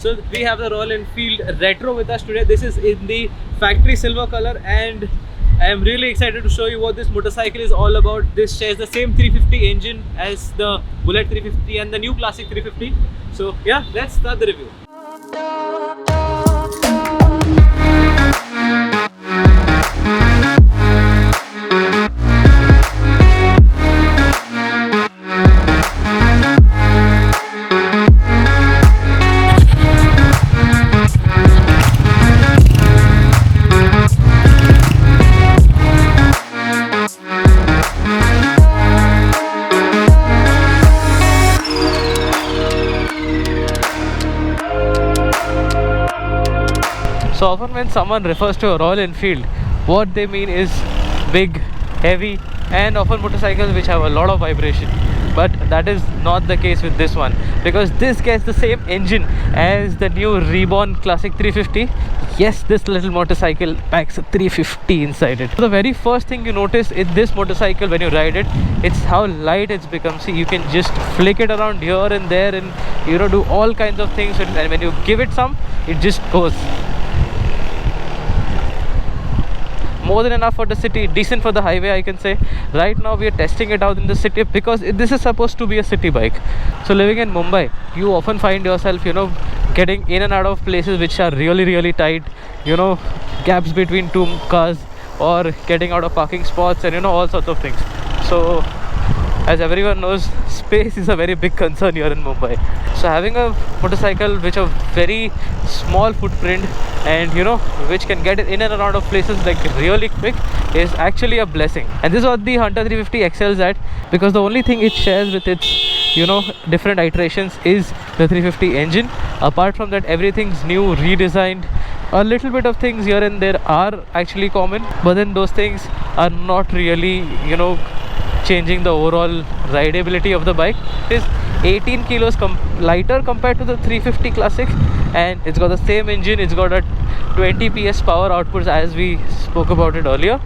So we have the Royal Enfield Retro with us today. This is in the factory silver color, and I am really excited to show you what this motorcycle is all about. This shares the same 350 engine as the Bullet 350 and the new Classic 350. So yeah, let's start the review. So often when someone refers to a Royal Enfield, what they mean is big, heavy, and often motorcycles which have a lot of vibration. But that is not the case with this one, because this gets the same engine as the new reborn Classic 350. Yes, this little motorcycle packs a 350 inside it. So the very first thing you notice in this motorcycle when you ride it, it's how light it's become. See, you can just flick it around here and there and do all kinds of things, and when you give it some, it just goes. More than enough for the city, decent for the highway, I can say. Right now we are testing it out in the city because this is supposed to be a city bike. So living in Mumbai, you often find yourself getting in and out of places which are really tight, gaps between two cars, or getting out of parking spots, and all sorts of things. So as everyone knows, space is a very big concern here in Mumbai. So having a motorcycle which a very small footprint and which can get in and around of places like really quick is actually a blessing. And this is what the Hunter 350 excels at, because the only thing it shares with its different iterations is the 350 engine. Apart from that, everything's new, redesigned. A little bit of things here and there are actually common, but then those things are not really changing the overall rideability of the bike. It is 18 kilos lighter compared to the 350 Classic, and it's got the same engine. It's got a 20 PS power outputs as we spoke about it earlier,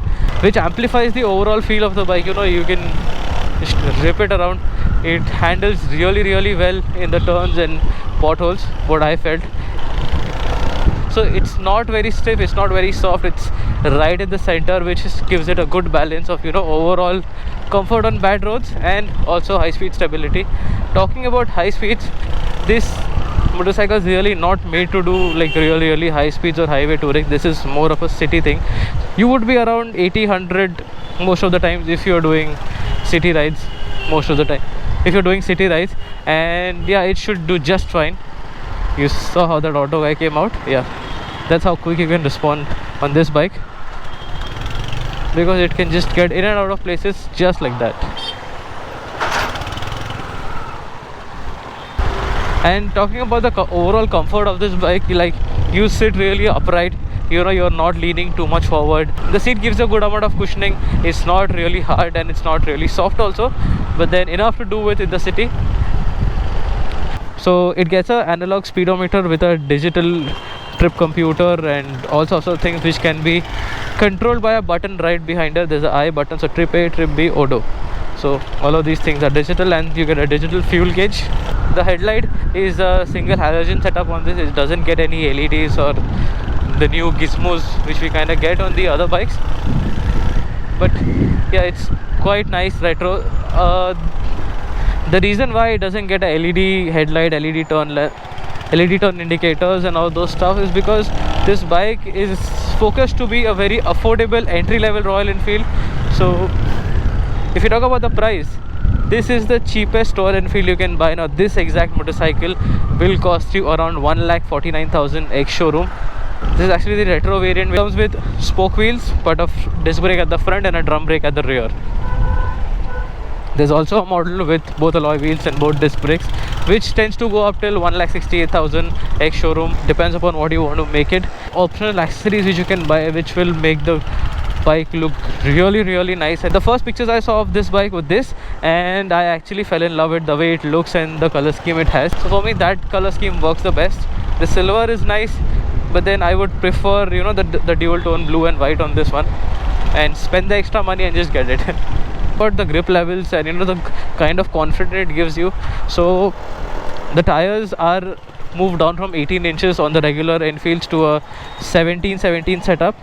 which amplifies the overall feel of the bike. You can just rip it around. It handles really well in the turns and potholes, what I felt. So it's not very stiff, it's not very soft, it's right in the center, which gives it a good balance of overall comfort on bad roads and also high speed stability. Talking about high speeds, this motorcycle is really not made to do like really high speeds or highway touring. This is more of a city thing. You would be around 80-100 most of the times if you're doing city rides. And yeah, it should do just fine. You saw how that auto guy came out. Yeah, that's how quick you can respond on this bike, because it can just get in and out of places just like that. And talking about the overall comfort of this bike, like you sit really upright, you're not leaning too much forward. The seat gives a good amount of cushioning. It's not really hard and it's not really soft also, but then enough to do with in the city. So it gets an analog speedometer with a digital trip computer and all sorts of things which can be controlled by a button right behind it. There's an I button, so trip A, trip B, odo. So all of these things are digital, and you get a digital fuel gauge. The headlight is a single halogen setup on this. It doesn't get any LEDs or the new gizmos which we kind of get on the other bikes. But yeah, it's quite nice retro. The reason why it doesn't get a LED headlight, LED turn indicators and all those stuff is because this bike is focused to be a very affordable entry-level Royal Enfield. So if you talk about the price, this is the cheapest Royal Enfield you can buy now. This exact motorcycle will cost you around 1,49,000 ex-showroom. This is actually the retro variant. It comes with spoke wheels, but a disc brake at the front and a drum brake at the rear. There's also a model with both alloy wheels and both disc brakes, which tends to go up till 1,68,000 ex-showroom. Depends upon what you want to make it. Optional accessories which you can buy, which will make the bike look really nice. And the first pictures I saw of this bike were this, and I actually fell in love with the way it looks and the color scheme it has. So for me, that color scheme works the best. The silver is nice, but then I would prefer the dual tone blue and white on this one, and spend the extra money and just get it. But the grip levels and the kind of confidence it gives you. So the tires are moved down from 18 inches on the regular Enfields to a 17 setup.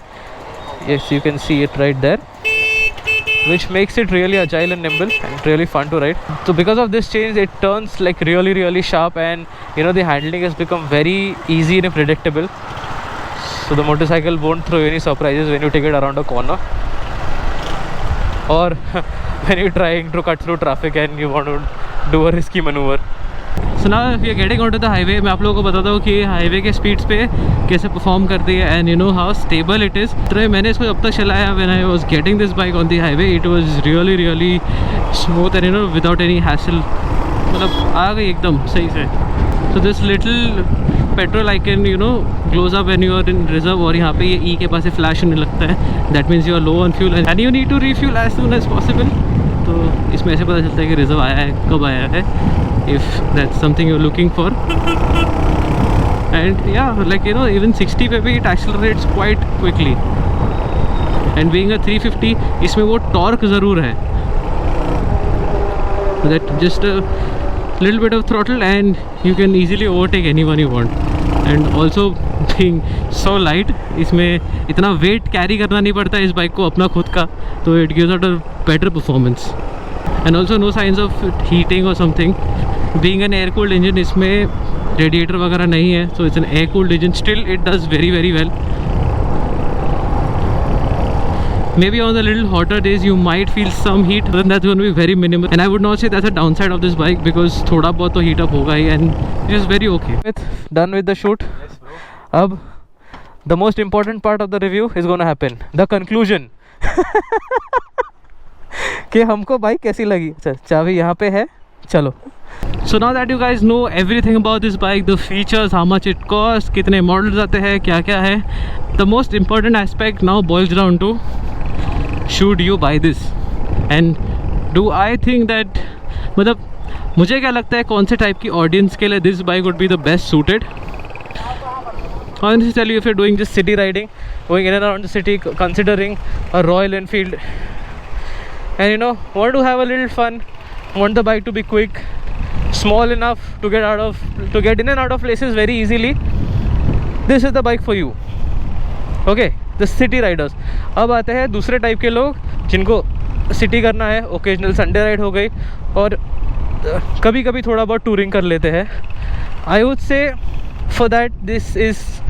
Yes, you can see it right there, which makes it really agile and nimble and really fun to ride. So because of this change, it turns like really sharp, and the handling has become very easy and predictable. So the motorcycle won't throw you any surprises when you take it around a corner, or when you're trying to cut through traffic and you want to do a risky maneuver. So now we are getting onto the highway. मैं आप लोगों को बताता हूँ कि highway के speeds पे कैसे परफॉर्म करती है, and how stable it is. तो मैंने इसको जब तक चलाया, when I was getting this bike on the highway, it was really smooth and without any hassle. मतलब आ गई एकदम सही से. So this little petrol icon glows up when you are in reserve, और यहाँ पे ये E के पास से फ्लैश होने लगता है. That means you are low on fuel and you need to refuel as soon as possible. तो इसमें ऐसे पता चलता है कि रिजर्व आया है, कब आया है, if that's something you're looking for. And yeah, like even 60 पे भी it accelerates quite quickly. And being a 350, इसमें वो torque ज़रूर है. That just a little bit of throttle and you can easily overtake anyone you want. And also being so light, इसमें इतना weight carry करना नहीं पड़ता इस बाइक को अपना खुद का, तो it gives out a better performance. And also no signs of heating or something. Being an air cooled engine, इसमें radiator वगैरह नहीं है, so it's an air cooled engine. Still it does very well. Maybe on the little hotter days you might feel some heat, but then that's going to be very minimal. And I would not say that's a downside of this bike, because थोड़ा बहुत तो heat up होगा ही, and it is very okay. Done with the shoot. Yes, bro. अब the most important part of the review is going to happen. The conclusion. कि हमको bike कैसी लगी. अच्छा, चाबी यहाँ पे है, चलो. So now that you guys know everything about this bike, the features, how much it costs, कितने models आते हैं, क्या क्या है, the most important aspect now boils down to, should you buy this? And do I think that, मतलब मुझे क्या लगता है कौन से टाइप की ऑडियंस के लिए this bike would be the best suited? Honestly tell you, if you're doing just city riding, going in and around the city, considering a Royal Enfield, and want to have a little fun, want the bike to be quick, small enough to get in and out of places very easily, this is the bike for you. Okay, the city riders. अब आते हैं दूसरे type के लोग जिनको city करना है, occasional Sunday ride हो गई, और कभी कभी थोड़ा बहुत टूरिंग कर लेते हैं. I would say for that this is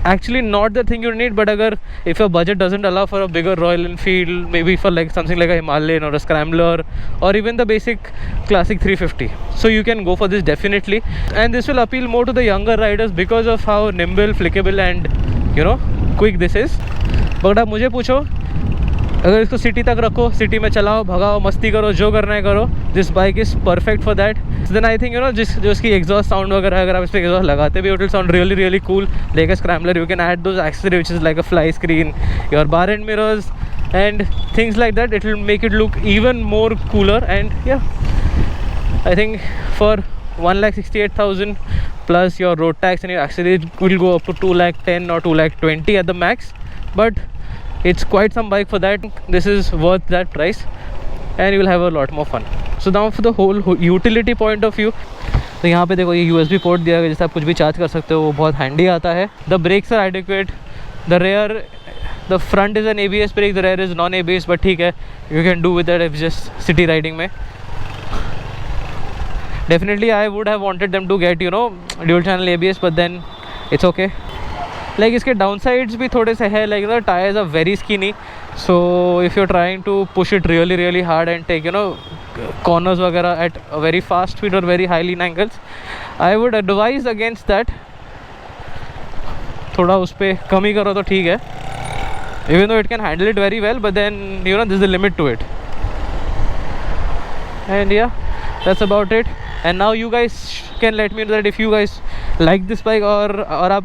actually not the thing you need, but agar if your budget doesn't allow for a bigger Royal Enfield, maybe for like something like a Himalayan or a Scrambler, or even the basic classic 350, so you can go for this definitely. And this will appeal more to the younger riders because of how nimble, flickable and quick this is. But अब मुझे पूछो, अगर इसको city तक रखो, city में चलाओ, भगाओ, मस्ती करो, जो करना है करो, this bike is perfect for that. Then I think जो इसकी एग्जॉस्ट साउंड वगैरह, अगर आप इस पर एग्जॉस्ट लगाते भी, it will sound really cool like a scrambler. You can add those accessories which is like a fly screen, your bar and mirrors and things like that. It will make it look even more cooler. And yeah, I think for 1,68,000 plus your road tax and your accessories will go up to 2,10,000 or 2,20,000 at the max. But it's quite some bike for that. This is worth that price, and you will have a lot more fun. So now for the whole utility point of view, तो यहाँ पे देखो ये USB port दिया गया, जिससे आप कुछ भी चार्ज कर सकते हो, वो बहुत हैंडी आता है. The brakes are adequate. The rear, the front is an ABS brake, the rear is non ABS, but ठीक है, you can do with that if just city riding में. Definitely I would have wanted them to get dual channel ABS, but then it's okay. Like इसके downsides भी थोड़े से है, like the tires are very skinny, so if you're trying to push it really hard and take corners वगैरह at a very fast speed or very high lean angles, I would advise against that. थोड़ा उस पर कम ही करो तो ठीक है, even though it can handle it very well, but then there's a limit to it. And yeah, that's about it. And now you guys can let me know that if you guys like this bike, और आप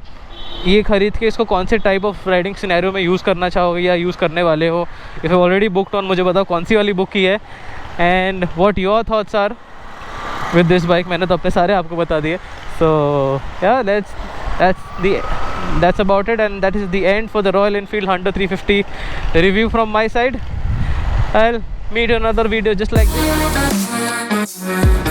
ये खरीद के इसको कौन से type of riding scenario में use करना चाहोगे या यूज़ करने वाले हो. If you already booked on, मुझे बताओ कौन सी वाली बुक की है, and what your thoughts are with this bike. मैंने तो अपने सारे आपको बता दिए. सो या, that's about it, and that is the end for the Royal Enfield Hunter 350 review from my side. I'll meet you in another video just like this.